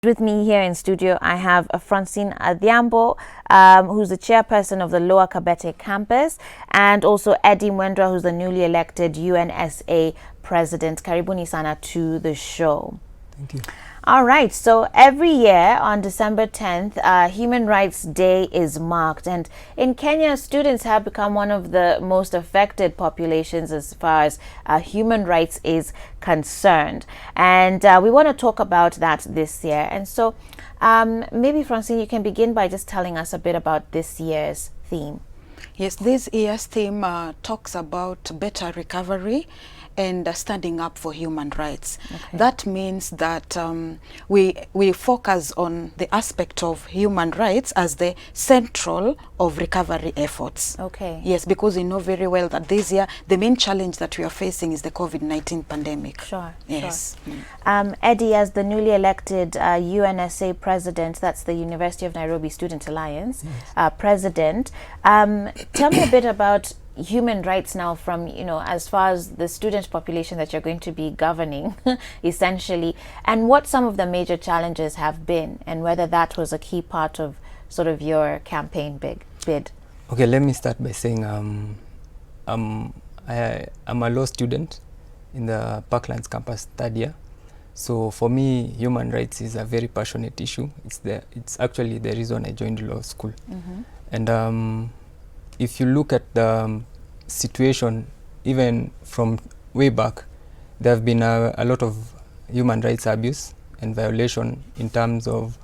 With me here in studio, I have Francine Adhiambo, who's the chairperson of the Lower Kabete campus, and also Eddie Mwendwa, who's the newly elected UNSA president. Karibuni sana to the show. Thank you. All right, so every year on December 10th, Human Rights Day is marked. And in Kenya, students have become one of the most affected populations as far as human rights is concerned. And we want to talk about that this year. And so maybe, Francine, you can begin by just telling us a bit about this year's theme. Yes, this year's theme talks about better recovery and standing up for human rights. Okay. That means that we focus on the aspect of human rights as the central of recovery efforts. Okay. Yes, because we know very well that this year the main challenge that we are facing is the COVID-19 pandemic. Sure. Yes. Sure. Eddie, as the newly elected UNSA president, that's the University of Nairobi Student Alliance, yes, president, tell me a bit about human rights now from, as far as the student population that you're going to be governing, essentially, and what some of the major challenges have been, and whether that was a key part of sort of your campaign bid. Okay, let me start by saying I'm a law student in the Parklands campus third year. So for me, human rights is a very passionate issue. It's actually the reason I joined law school. Mm-hmm. And if you look at the situation, even from way back, there have been a lot of human rights abuse and violation in terms of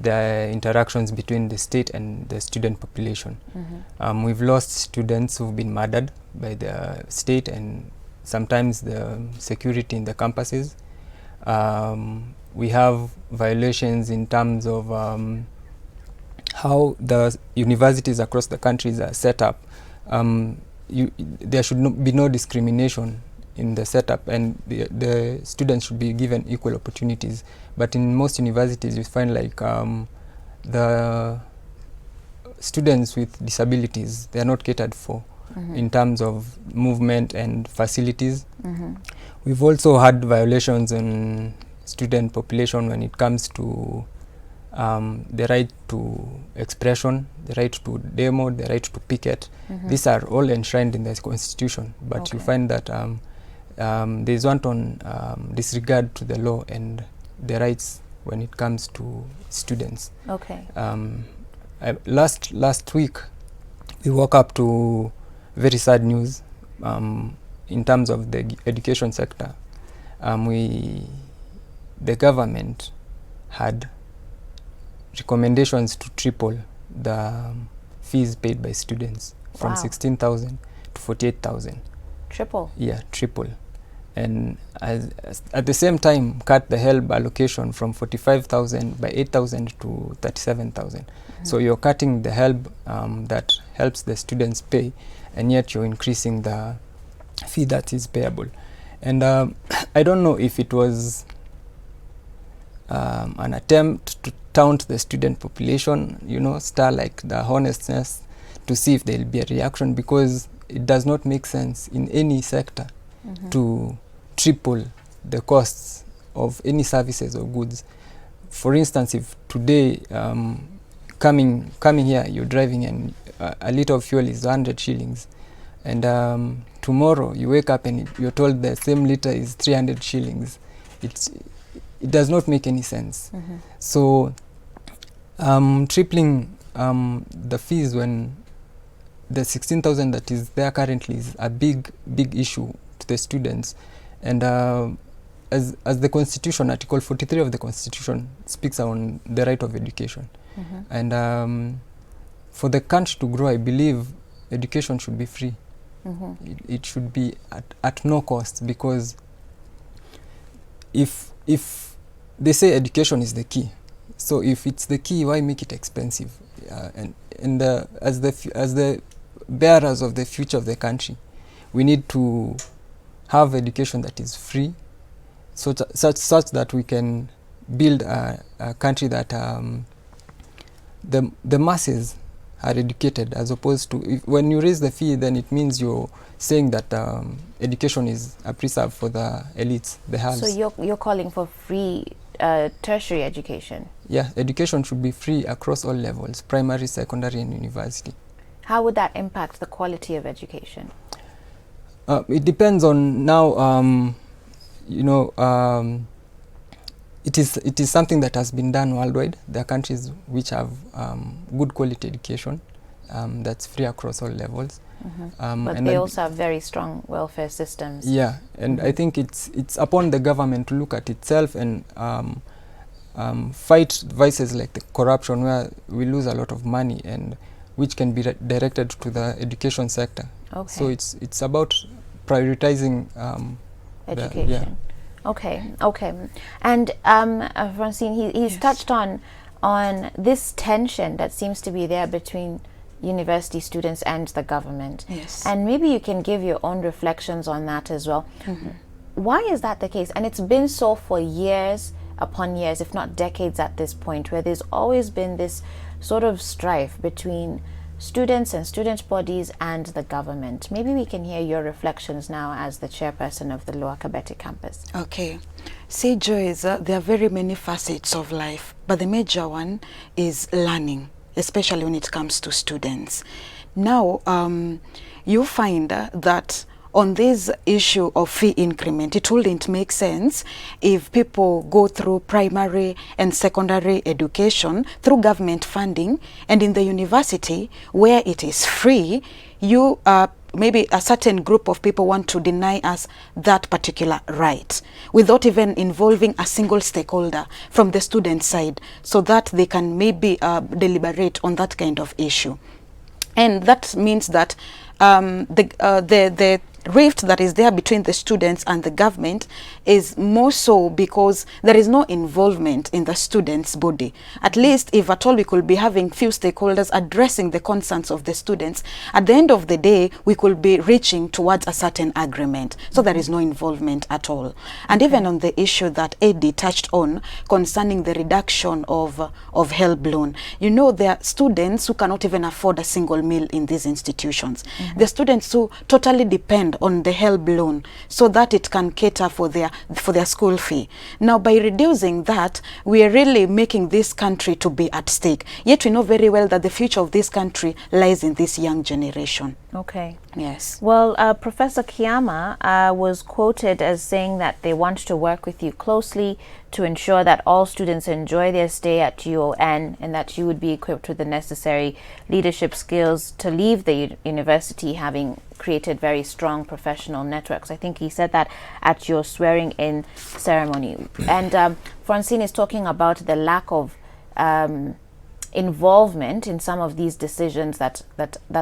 the interactions between the state and the student population. Mm-hmm. We've lost students who've been murdered by the state and sometimes the security in the campuses. We have violations in terms of how the universities across the countries are set up. There should be no discrimination in the setup, and the students should be given equal opportunities. But in most universities, you find like the students with disabilities, they are not catered for. Mm-hmm. in terms of movement and facilities. Mm-hmm. We've also had violations on student population when it comes to the right to expression, the right to demo, the right to picket. Mm-hmm. These are all enshrined in the Constitution, but okay, you find that there's wanton disregard to the law and the rights when it comes to students. Okay. Last week, we woke up to very sad news in terms of the education sector. The government had recommendations to triple the fees paid by students from 16,000 to 48,000. Triple? Yeah, triple. And at the same time, cut the HELB allocation from 45,000 by 8,000 to 37,000. Mm-hmm. So you're cutting the HELB that helps the students pay, and yet you're increasing the fee that is payable. And I don't know if it was an attempt to taunt the student population, star like the honestness, to see if there'll be a reaction, because it does not make sense in any sector. Mm-hmm. to triple the costs of any services or goods. For instance, if today coming here, you're driving and a liter of fuel is 100 shillings, and tomorrow you wake up and you're told the same liter is 300 shillings, it does not make any sense. Mm-hmm. So tripling the fees when the 16,000 that is there currently is a big issue to the students. And as the Constitution, Article 43 of the Constitution speaks on the right of education. Mm-hmm. And for the country to grow, I believe education should be free. Mm-hmm. It should be at no cost, because if they say education is the key, so if it's the key, why make it expensive? And as the bearers of the future of the country, we need to have education that is free, such that we can build a country that the masses are educated, as opposed to when you raise the fee, then it means you're saying that education is a preserve for the elites, the haves. So you're calling for free tertiary education? Yeah, education should be free across all levels, primary, secondary, and university. How would that impact the quality of education? It depends on now, you know, it is something that has been done worldwide. There are countries which have good quality education that's free across all levels. But and they also have very strong welfare systems. Yeah, and I think it's upon the government to look at itself and fight vices like the corruption, where we lose a lot of money and which can be directed to the education sector. Okay. So it's about prioritizing education. yeah. Okay, okay. And Francine, he's Yes. touched on this tension that seems to be there between university students and the government. Yes. And maybe you can give your own reflections on that as well. Why is that the case? And it's been so for years upon years, if not decades at this point, where there's always been this sort of strife between students and student bodies and the government. Maybe we can hear your reflections now as the chairperson of the Lower Kabete campus. Okay. See, Joyce, there are very many facets of life, but the major one is learning, especially when it comes to students. Now, you find that on this issue of fee increment, it wouldn't make sense if people go through primary and secondary education through government funding, and in the university where it is free, you maybe a certain group of people want to deny us that particular right without even involving a single stakeholder from the student side, so that they can maybe deliberate on that kind of issue. And that means that the rift that is there between the students and the government is more so because there is no involvement in the students' body. At least, if at all, we could be having few stakeholders addressing the concerns of the students. At the end of the day, we could be reaching towards a certain agreement. So there is no involvement at all. And even on the issue that Eddie touched on concerning the reduction of HELB loan, you know, there are students who cannot even afford a single meal in these institutions. The students who totally depend on the HELB loan so that it can cater for their school fee. Now, by reducing that, we are really making this country to be at stake. Yet we know very well that the future of this country lies in this young generation. Okay. Yes. Well, Professor Kiama was quoted as saying that they want to work with you closely to ensure that all students enjoy their stay at UON, and that you would be equipped with the necessary leadership skills to leave the university having created very strong professional networks. I think he said that at your swearing-in ceremony. And Francine is talking about the lack of involvement in some of these decisions that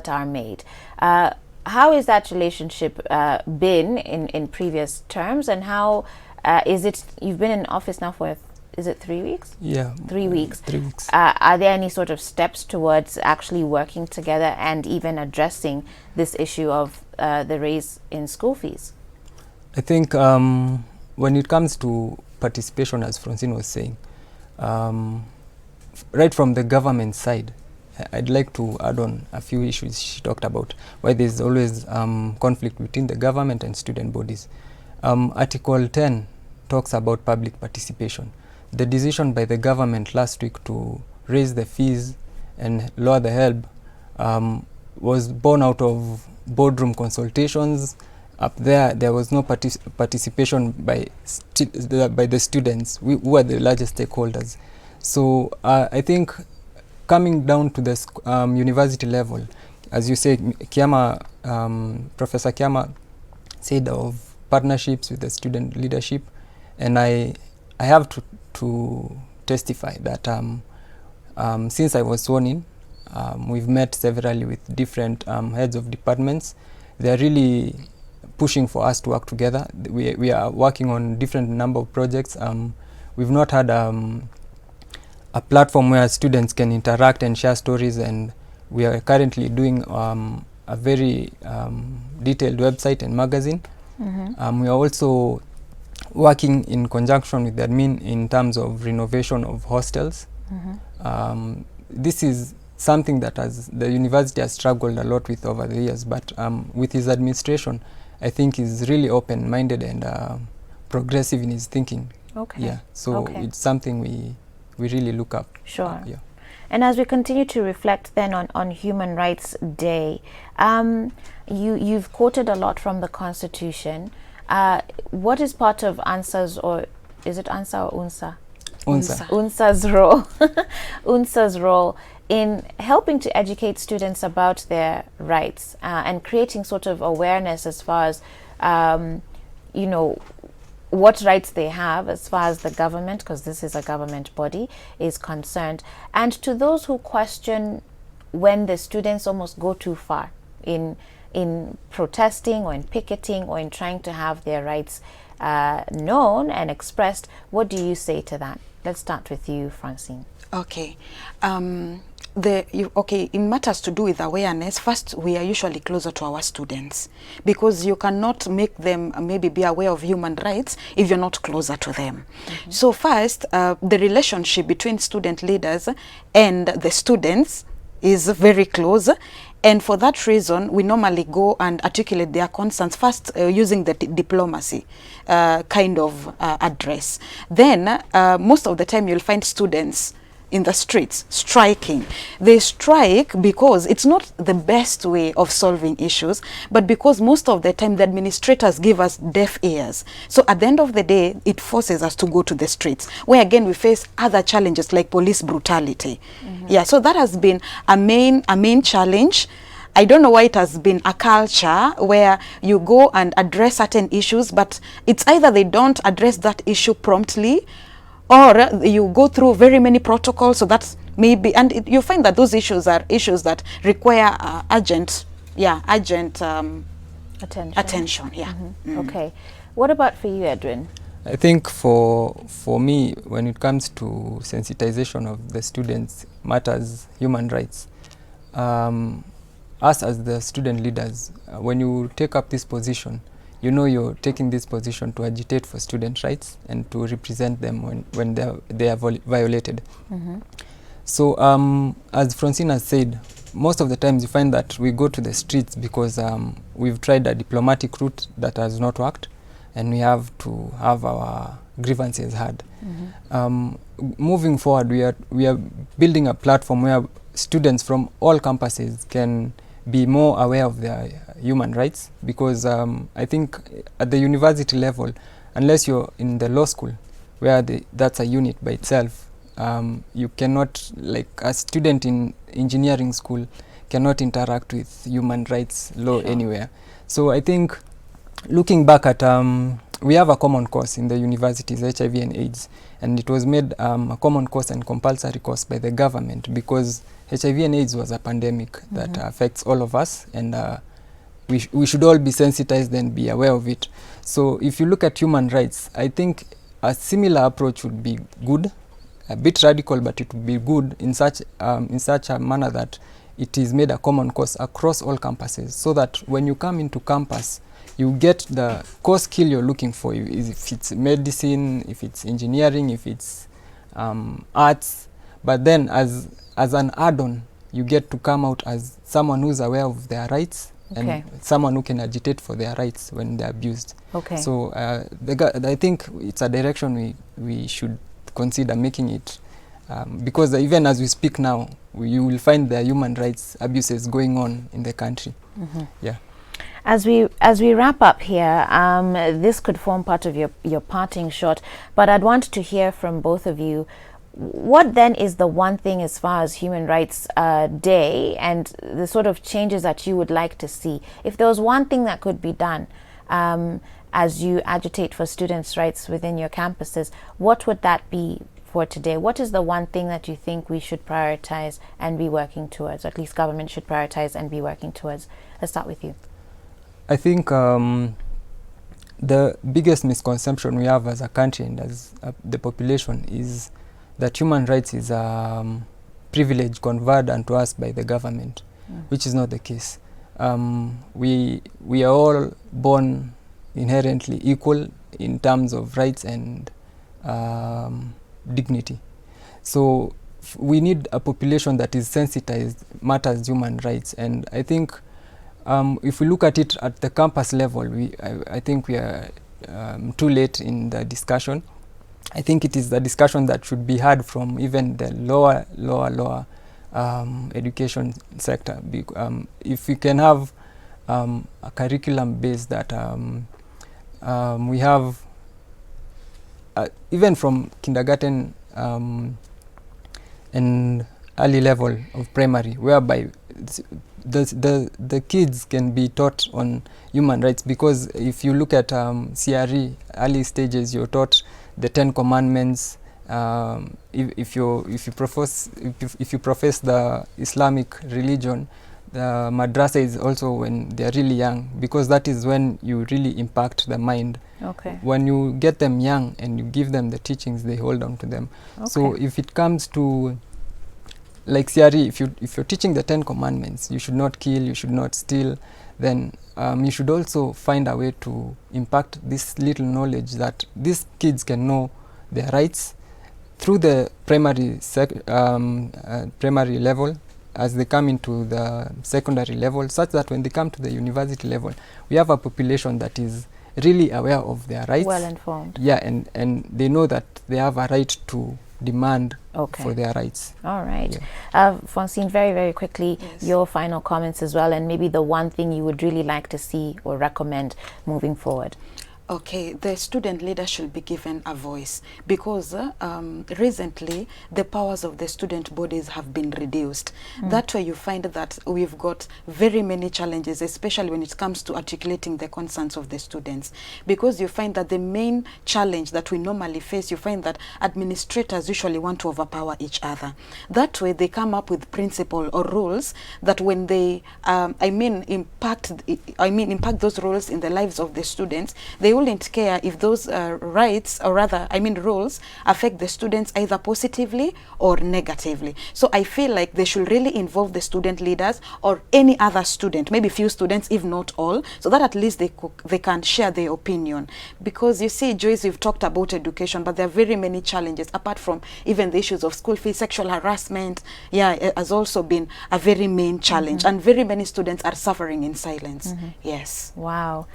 are made. How is that relationship been in previous terms, and how is it? You've been in office now for, is it 3 weeks? Yeah. 3 weeks. 3 weeks. Are there any sort of steps towards actually working together and even addressing this issue of the raise in school fees? I think when it comes to participation, as Francine was saying, right from the government side, I'd like to add on a few issues she talked about, why there's always conflict between the government and student bodies. Article 10 talks about public participation. The decision by the government last week to raise the fees and lower the HELB was born out of boardroom consultations. Up there was no participation by the students, who are the largest stakeholders. So I think coming down to the university level, as you say, Professor Kiama said of partnerships with the student leadership, and I have to testify that since I was sworn in, we've met severally with different heads of departments. They're really pushing for us to work together. We are working on different number of projects. We've not had a platform where students can interact and share stories, and we are currently doing a very detailed website and magazine. We are also working in conjunction with the admin in terms of renovation of hostels. This is something that the university has struggled a lot with over the years, but with his administration, I think he's really open-minded and progressive in his thinking. Okay. Yeah, so Okay. it's something we really look up. Sure. Yeah. And as we continue to reflect then on Human Rights Day, you've quoted a lot from the Constitution. What is part of UNSA's, or is it UNSA or UNSA? UNSA. UNSA's role, UNSA's role in helping to educate students about their rights and creating sort of awareness as far as, you know, what rights they have as far as the government, because this is a government body, is concerned. And to those who question when the students almost go too far in protesting or in picketing or in trying to have their rights known and expressed, what do you say to that? Let's start with you, Francine. Okay. In matters to do with awareness, first, we are usually closer to our students, because you cannot make them maybe be aware of human rights if you're not closer to them. So first, the relationship between student leaders and the students is very close. And for that reason, we normally go and articulate their concerns first using the diplomacy kind of address. Then, most of the time, you'll find students in the streets striking. They strike because it's not the best way of solving issues, but because most of the time the administrators give us deaf ears. So at the end of the day, it forces us to go to the streets, where again we face other challenges like police brutality. Yeah, so that has been a main challenge. I don't know why it has been a culture where you go and address certain issues, but it's either they don't address that issue promptly, or you go through very many protocols, so that's maybe, and you find that those issues are issues that require urgent attention. Yeah. Okay. What about for you, Edwin? I think for me, when it comes to sensitization of the students matters human rights, us as the student leaders, when you take up this position, you know you're taking this position to agitate for student rights and to represent them when they are violated. So as Francine has said, most of the times you find that we go to the streets because we've tried a diplomatic route that has not worked, and we have to have our grievances heard. Moving forward, we are building a platform where students from all campuses can be more aware of their human rights, because I think at the university level, unless you're in the law school, where that's a unit by itself, you cannot, like a student in engineering school, cannot interact with human rights law anywhere. So I think looking back at, we have a common course in the universities, HIV and AIDS, and it was made a common course and compulsory course by the government, because HIV and AIDS was a pandemic that affects all of us, and we should all be sensitized and be aware of it. So if you look at human rights, I think a similar approach would be good, a bit radical, but it would be good in such a manner that it is made a common course across all campuses, so that when you come into campus, you get the core skill you're looking for. If it's medicine, if it's engineering, if it's arts, but then as an add-on, you get to come out as someone who's aware of their rights, and someone who can agitate for their rights when they're abused. So I think it's a direction we should consider making it, because even as we speak now, you will find the human rights abuses going on in the country. Yeah. As we wrap up here, this could form part of your parting shot, but I'd want to hear from both of you. What then is the one thing as far as Human Rights Day and the sort of changes that you would like to see? If there was one thing that could be done as you agitate for students' rights within your campuses, what would that be for today? What is the one thing that you think we should prioritize and be working towards, or at least government should prioritize and be working towards? Let's start with you. I think the biggest misconception we have as a country and as the population is that human rights is a privilege conferred unto us by the government, which is not the case. We are all born inherently equal in terms of rights and dignity. So we need a population that is sensitized, matters human rights, and I think if we look at it at the campus level, I think we are too late in the discussion. I think it is a discussion that should be had from even the lower education sector. If we can have a curriculum base that we have even from kindergarten and early level of primary, whereby the kids can be taught on human rights, because if you look at CRE early stages, you're taught the 10 commandments. If you profess the Islamic religion, the madrasa is also when they're really young, because that is when you really impact the mind. Okay. When you get them young and you give them the teachings, they hold on to them. Okay. So if it comes to like CRE, if you're teaching the 10 commandments, you should not kill, you should not steal, then you should also find a way to impact this little knowledge that these kids can know their rights through the primary level, as they come into the secondary level, such that when they come to the university level, we have a population that is really aware of their rights. Well informed. Yeah, and they know that they have a right to demand Okay. for their rights. All right. Yeah. Francine, very, very quickly, Yes. your final comments as well, and maybe the one thing you would really like to see or recommend moving forward. Okay, the student leader should be given a voice, because recently the powers of the student bodies have been reduced. That way you find that we've got very many challenges, especially when it comes to articulating the concerns of the students, because you find that the main challenge that we normally face, you find that administrators usually want to overpower each other. That way they come up with principle or rules that when they impact those rules in the lives of the students, they wouldn't care if those rights, or rather, rules, affect the students either positively or negatively. So I feel like they should really involve the student leaders or any other student, maybe few students, if not all, so that at least they can share their opinion. Because you see, Joyce, we've talked about education, but there are very many challenges, apart from even the issues of school fees. Sexual harassment, it has also been a very main challenge, and very many students are suffering in silence. Yes. Wow.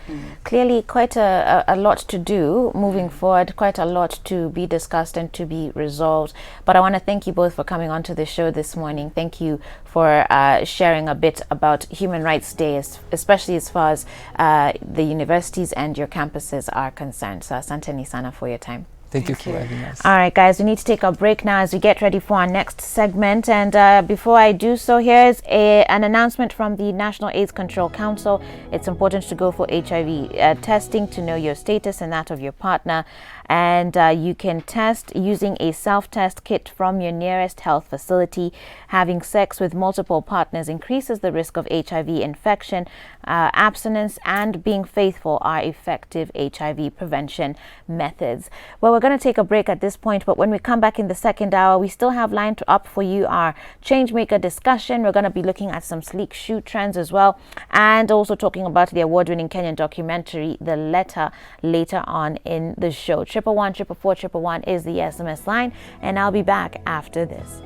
Clearly quite a lot to do moving forward, quite a lot to be discussed and to be resolved. But I want to thank you both for coming onto the show this morning. Thank you for sharing a bit about Human Rights Day, especially as far as the universities and your campuses are concerned. So asante sana for your time. Thank you for having us. All right, guys, we need to take a break now as we get ready for our next segment. And before I do so, here's an announcement from the National AIDS Control Council. It's important to go for HIV testing to know your status and that of your partner. And you can test using a self-test kit from your nearest health facility. Having sex with multiple partners increases the risk of HIV infection. Abstinence and being faithful are effective HIV prevention methods. Well, we're going to take a break at this point, but when we come back in the second hour, we still have lined up for you our Changemaker discussion. We're going to be looking at some sleek shoe trends as well, and also talking about the award-winning Kenyan documentary, The Letter, later on in the show. 111 444 111 is the SMS line, and I'll be back after this.